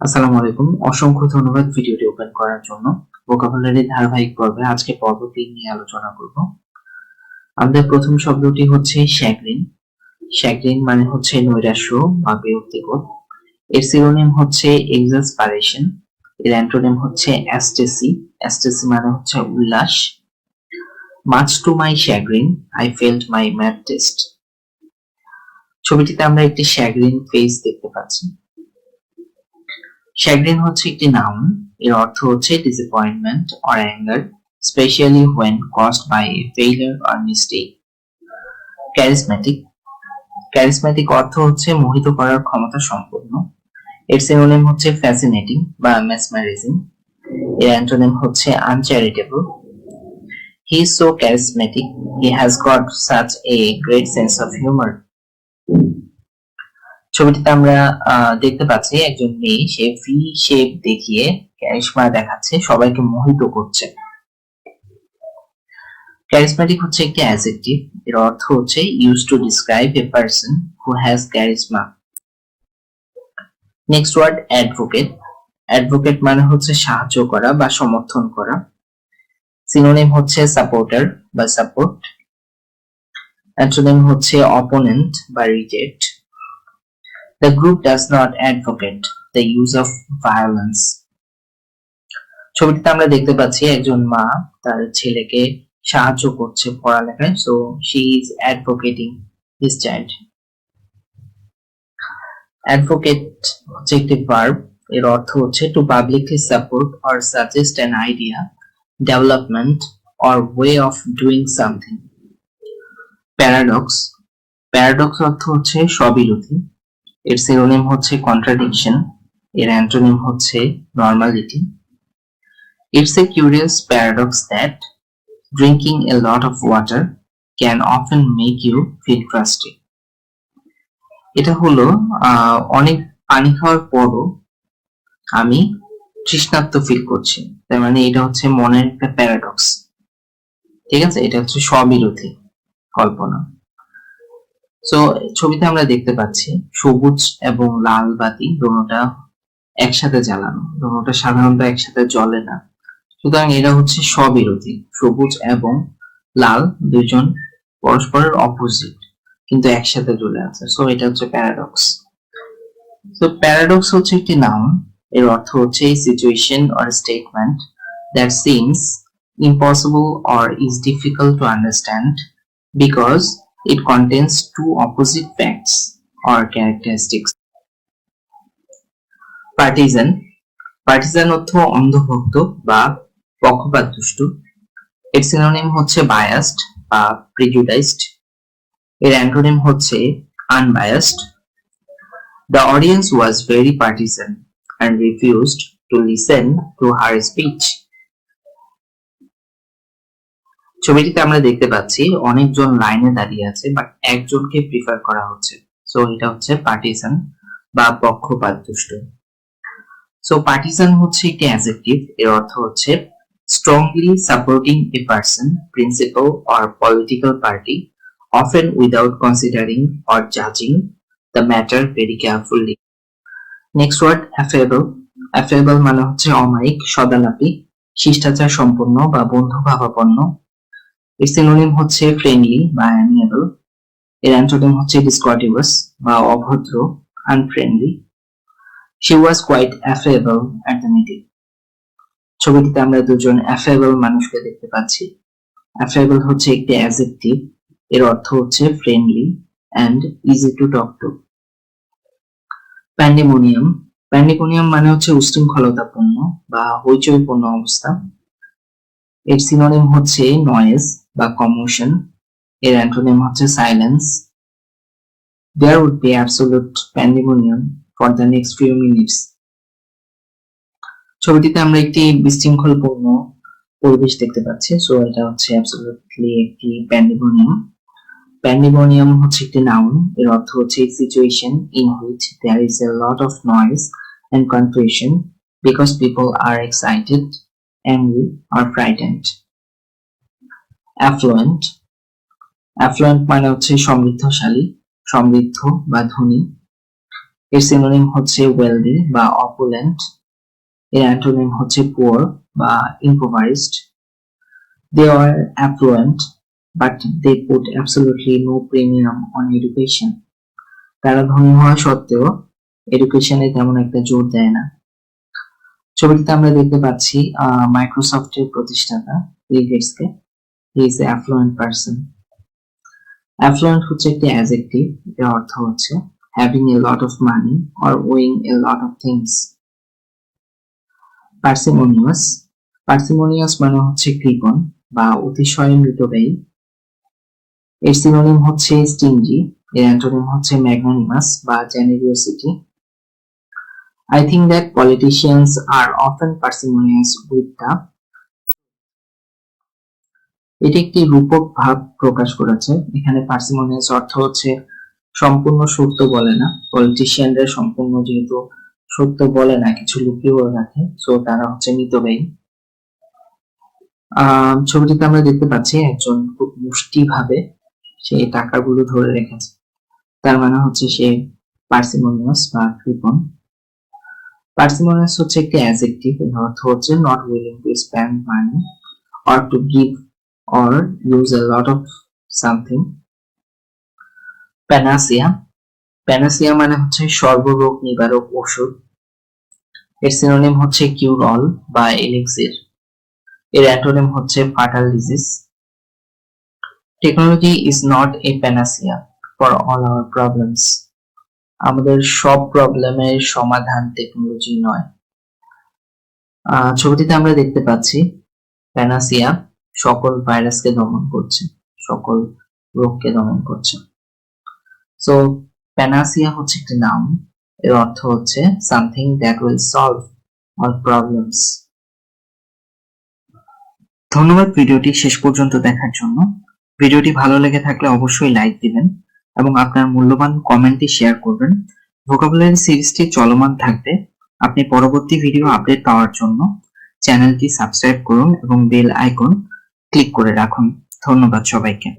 আসসালামু আলাইকুম। অসংখ্য ধন্যবাদ ভিডিওটি ওপেন করার জন্য। ভোকাবুলারি ধারাবাহিক পর্বে আজকে পর্ব ৩ নিয়ে আলোচনা করব। আমাদের প্রথম শব্দটি হচ্ছে শ্যাগ্রিন। শ্যাগ্রিন মানে হচ্ছে নৈরাশ্য বা বিরক্তিকর। এর সিনোনিম হচ্ছে এক্সাসপারেশন। এর অ্যান্টোনিম হচ্ছে অ্যাস্টেসি। অ্যাস্টেসি মানে হচ্ছে উল্লাস। Much to my chagrin I felt my math test. ছবিটিতে আমরা একটি শ্যাগ্রিন ফেস দেখতে পাচ্ছি। শ্যাগ্রিন হচ্ছে একটি নাউন। এর অর্থ হচ্ছে disappointment or anger, specially when caused by a failure or mistake. Charismatic. Charismatic অর্থ হচ্ছে মোহিত করার ক্ষমতা সম্পন্ন। এর সিনোনিম হচ্ছে ফ্যাসিনেটিং বা মেসমারাইজিং। এর অ্যান্টোনিম হচ্ছে uncharitable. He is so charismatic, he has got such a great sense of humour. ছবিটিতে আমরা দেখতে পাচ্ছি একজন মেয়ে, সে ভি শেপ দেখিয়ে ক্যারিশমা দেখাচ্ছে, সবাইকে মোহিত করছে। ক্যারিসম্যাটিক হচ্ছে একটি অ্যাডজেক্টিভ। এর অর্থ হচ্ছে use to describe a person who has charisma. Next word advocate. Advocate মানে হচ্ছে সাহায্য করা বা সমর্থন করা। সিনোনিম হচ্ছে সাপোর্টার বা সাপোর্ট। অ্যান্টোনিম হচ্ছে অপোনেন্ট বা reject. The group does not advocate the use of violence. ছবিটিতে আমরা দেখতে পাচ্ছি একজন মা তার ছেলেকে সাহায্য করছে পড়ালেখায়, so she is advocating his child. Advocate হচ্ছে একটি ভার্ব। এর অর্থ হচ্ছে to publicly support or suggest an idea, development or way of doing something. Paradox. Paradox অর্থ হচ্ছে স্ববিরোধী। এর সিনোনিম হচ্ছে কন্ট্রাডিকশন। এর অ্যান্টোনিম হচ্ছে normality. It's a curious paradox that drinking a lot of water can often make you feel thirsty. এটা হলো অনেক পানি খাওয়ার পরও আমি তৃষ্ণার্ত ফিল করছি। তার মানে এটা হচ্ছে মনের একটা প্যারাডক্স। ঠিক আছে, এটা হচ্ছে স্ববিরোধী কল্পনা। সো ছবিতে আমরা দেখতে পাচ্ছি সবুজ এবং লাল বাতি দুটোটা একসাথে জ্বালানো। দুটোটা সাধারণত একসাথে জ্বলে না, সুতরাং এরা হচ্ছে স্ববিরোধী। সবুজ এবং লাল দুইজন পরস্পরের অপোজিট কিন্তু একসাথে জ্বলে আছে, সো এটা হচ্ছে প্যারাডক্স। তো প্যারাডক্স হচ্ছে একটি নাউন। এর অর্থ হচ্ছে a situation or statement that seems impossible or is difficult to understand because it contains two opposite facts or characteristics. Partisan. Partisan অর্থ অন্ধভক্ত বা পক্ষপাতদুষ্ট। এর সিনোনিম হচ্ছে বায়াসড বা প্রিজুডাইসড। এর অ্যান্টোনিম হচ্ছে unbiased. The audience was very partisan and refused to listen to her speech. ছবিটিতে আমরা দেখতে পাচ্ছি অনেকজন লাইনে দাঁড়িয়ে আছে, বাট একজনকে প্রিফার করা হচ্ছে, সো এটা হচ্ছে পার্টিসান বা পক্ষপাতদুষ্ট। সো পার্টিসান হচ্ছে একটি অ্যাডজেক্টিভ। এর অর্থ হচ্ছে strongly supporting a person, principle or political party, often without considering or judging the matter very carefully. Next word affable. Affable মানে হচ্ছে অমায়িক, সদালাপী, শিষ্টাচার সম্পন্ন বা বন্ধু ভাবাপন্ন। এর সিনোনিম হচ্ছে ফ্রেন্ডলি বা অ্যামিয়েবল। এর অ্যান্টোনিম হচ্ছে ডিসকর্ডিয়াস বা অভদ্র, unfriendly. She was quite affable at the meeting. ছবিটিতে আমরা দুজন অ্যাফেবল মানুষকে দেখতে পাচ্ছি। অ্যাফেবল হচ্ছে একটি অ্যাডজেক্টিভ। এর অর্থ হচ্ছে friendly and easy to talk to. Pandemonium. Pandemonium মানে হচ্ছে উশৃঙ্খলতাপূর্ণ বা হইচইপূর্ণ অবস্থা। এর সিনোনিম হচ্ছে নয়েজ বা কমোশন। এর অ্যান্টোনিম হচ্ছে silence. There would be absolute pandemonium for the next few minutes. ছবিটিতে আমরা একটি বিশৃঙ্খলপূর্ণ পরিবেশ দেখতে পাচ্ছি, সো এটা হচ্ছে অ্যাবসলিউটলি একটি প্যান্ডেমোনিয়াম। প্যান্ডেমোনিয়াম হচ্ছে একটি নাউন। এর অর্থ হচ্ছে a situation in which there is a lot of noise and confusion because people are excited, angry or frightened. Affluent. Affluent মানে হচ্ছে সমৃদ্ধশালী, সমৃদ্ধ বা ধনী। এর সিনোনিম হচ্ছে ওয়েলদি বা অপুলেন্ট। এর অ্যান্টোনিম হচ্ছে পুয়ার বা ইম্পোভারিজড। They are affluent, but they put absolutely no premium on education. তারা ধনী হওয়া সত্ত্বেও এডুকেশনে তেমন একটা জোর দেয় না। ছবিটিতে আমরা দেখতে পাচ্ছি মাইক্রোসফটের প্রতিষ্ঠাতা বিল গেটসকে। He is a affluent person. Affluent হচ্ছে একটি অ্যাডজেক্টিভ, এর অর্থ হচ্ছে having a lot of money or owing a lot of things. Parsimonious, parsimonious মানে হচ্ছে কৃপণ বা অতিশয় মৃতব্যয়ী। এর সিনোনিম হচ্ছে স্টিনজি। এর অ্যান্টোনিম হচ্ছে ম্যাগনানিমাস বা জেনারিওসিটি। I think that politicians are often parsimonious with the এটি একটি রূপক ভাব প্রকাশ করেছে। এখানে পার্সিমনিয়াস অর্থ হচ্ছে সম্পূর্ণ সত্য বলে না। পলিটিশিয়ানরা সম্পূর্ণ যেহেতু সত্য বলে না, কিছু লুকিয়ে রাখে, সো তারা হচ্ছে মিতব্যয়ী। ছবিটিতে আমরা দেখতে পাচ্ছি একজন খুব মুষ্টি ভাবে সে টাকাগুলো ধরে রেখেছে, তার মানে হচ্ছে সে পার্সিমনিয়াস বা কৃপণ। পার্সিমনিয়াস হচ্ছে একটি অ্যাডজেক্টিভ, এর অর্থ হচ্ছে not willing to spend money or to give or use a lot of something. Panacea, panacea মানে হচ্ছে সর্বরোগ নিবারক ওষুধ। এর সিনোনিম হচ্ছে কিউর অল বা এলিক্সির। এর অ্যান্টোনিম হচ্ছে fatal disease. Technology is not a panacea for all our problems. আমাদের সব প্রবলেমের সমাধান টেকনোলজি নয়। ছবিটিতে আমরা দেখতে পাচ্ছি প্যানাসিয়া সকল ভাইরাসকে দমন করছে, সকল রোগকে দমন করছে। সো প্যানাসিয়া হচ্ছে একটি নাউন, এর অর্থ হচ্ছে something that will solve all problems. ধন্যবাদ ভিডিওটি শেষ পর্যন্ত দেখার জন্য। ভিডিওটি ভালো লেগে থাকলে অবশ্যই লাইক দিবেন এবং আপনার মূল্যবান কমেন্টটি শেয়ার করবেন। ভোকাবুলারি সিরিজটি চলমান থাকবে। আপনি পরবর্তী ভিডিও আপডেট পাওয়ার জন্য চ্যানেলটি সাবস্ক্রাইব করুন এবং বেল আইকন ক্লিক করে রাখুন। ধন্যবাদ সবাইকে।